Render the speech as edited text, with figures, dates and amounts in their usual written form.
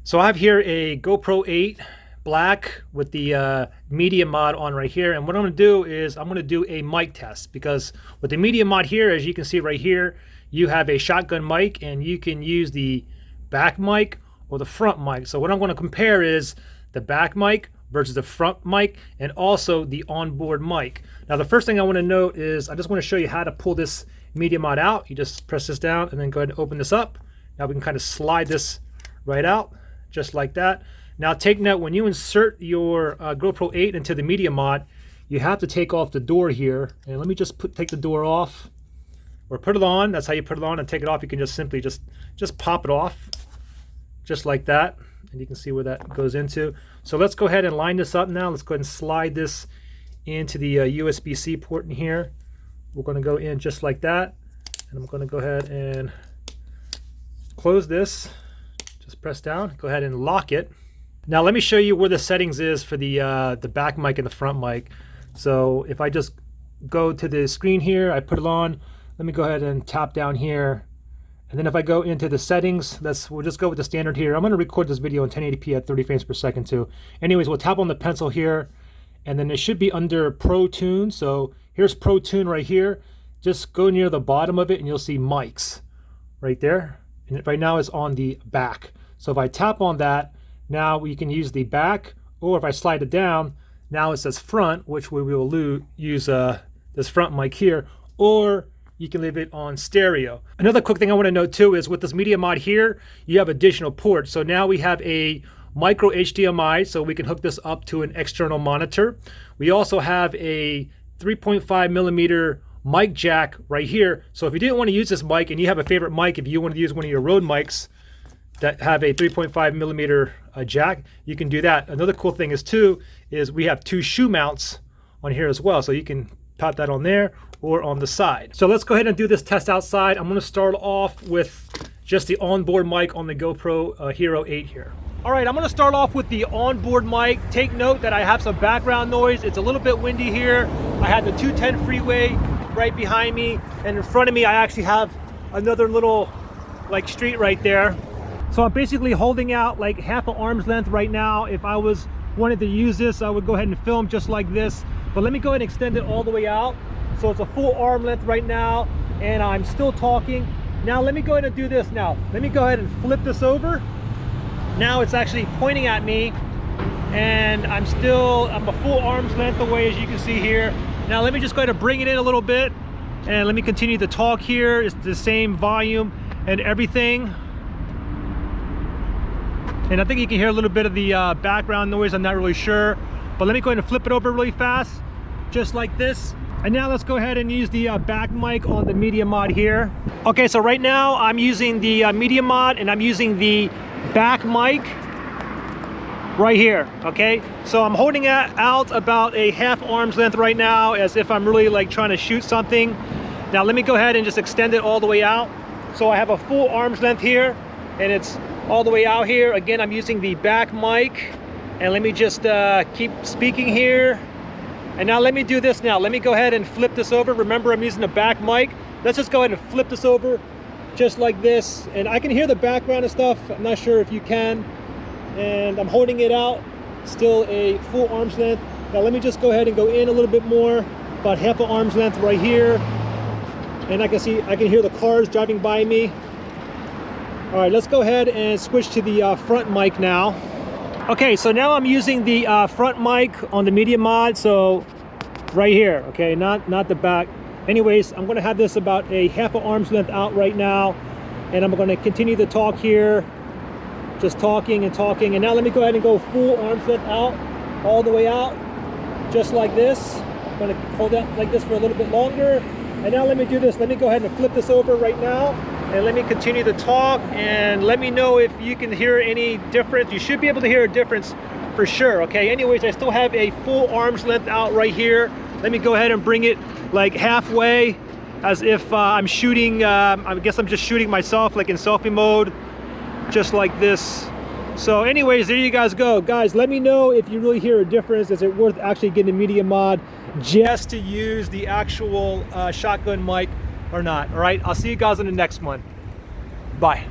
So I have here a GoPro 8 black with the media mod on right here, and what I'm going to do is I'm going to do a mic test, because with the media mod here, as you can see right here, you have a shotgun mic and you can use the back mic or the front mic. So what I'm going to compare is the back mic versus the front mic, and also the onboard mic. Now the first thing I want to note is I just want to show you how to pull this media mod out. You just press this down and then go ahead and open this up. Now we can kind of slide this right out, just like that. Now take note, when you insert your GoPro 8 into the media mod, you have to take off the door here. And let me just take the door off, or put it on. That's how you put it on. And take it off, you can just simply just pop it off, just like that. And you can see where that goes into. So let's go ahead and line this up now. Let's go ahead and slide this into the USB-C port in here. We're going to go in just like that. And I'm going to go ahead and close this. Just press down, go ahead and lock it. Now let me show you where the settings is for the back mic and the front mic. So if I just go to the screen here, I put it on. Let me go ahead and tap down here. And then if I go into the settings, we'll just go with the standard here. I'm going to record this video in 1080p at 30 frames per second too. Anyways, we'll tap on the pencil here, and then it should be under Pro Tune. So here's Pro Tune right here. Just go near the bottom of it and you'll see mics right there. And right now it's on the back. So if I tap on that, now we can use the back, or if I slide it down, now it says front, which we will use this front mic here, or you can leave it on stereo. Another quick thing I want to note too is with this media mod here, you have additional ports. So now we have a micro HDMI, so we can hook this up to an external monitor. We also have a 3.5 millimeter mic jack right here. So if you didn't want to use this mic and you have a favorite mic, if you want to use one of your Rode mics that have a 3.5 millimeter jack, you can do that. Another cool thing is we have two shoe mounts on here as well. So you can pop that on there or on the side. So let's go ahead and do this test outside. I'm going to start off with just the onboard mic on the GoPro Hero 8 here. All right, I'm going to start off with the onboard mic. Take note that I have some background noise. It's a little bit windy here. I had the 210 freeway right behind me, and in front of me I actually have another little street right there. So I'm basically holding out like half an arm's length right now. If I wanted to use this, I would go ahead and film just like this. But let me go ahead and extend it all the way out. So it's a full arm length right now, and I'm still talking. Now let me go ahead and do this now. Let me go ahead and flip this over. Now it's actually pointing at me, and I'm a full arm's length away, as you can see here. Now let me just go ahead and bring it in a little bit, and let me continue to talk here. It's the same volume and everything. And I think you can hear a little bit of the background noise. I'm not really sure, but let me go ahead and flip it over really fast, just like this. And now let's go ahead and use the back mic on the media mod here. Okay, so right now I'm using the media mod, and I'm using the back mic right here. Okay, so I'm holding it out about a half arm's length right now, as if I'm really trying to shoot something. Now let me go ahead and just extend it all the way out. So I have a full arm's length here, and it's all the way out here. Again, I'm using the back mic, and let me just keep speaking here. And now let me do this now. Let me go ahead and flip this over. Remember, I'm using the back mic. Let's just go ahead and flip this over just like this. And I can hear the background and stuff. I'm not sure if you can. And I'm holding it out, still a full arm's length. Now let me just go ahead and go in a little bit more, about half an arm's length right here. And I can hear the cars driving by me. All right, let's go ahead and switch to the front mic now. Okay, so now I'm using the front mic on the media mod, so right here, okay, not the back. Anyways, I'm gonna have this about a half an arm's length out right now, and I'm gonna continue to talk here, just talking and talking. And now let me go ahead and go full arm's length out, all the way out, just like this. I'm gonna hold that like this for a little bit longer. And now let me do this. Let me go ahead and flip this over right now, and let me continue to talk, and let me know if you can hear any difference. You should be able to hear a difference for sure. Okay, anyways, I still have a full arm's length out right here. Let me go ahead and bring it like halfway, as if I'm shooting, I guess I'm just shooting myself like in selfie mode, just like this. So anyways, there you guys go. Guys, let me know if you really hear a difference. Is it worth actually getting a media mod just to use the actual shotgun mic or not? All right, I'll see you guys in the next one. Bye.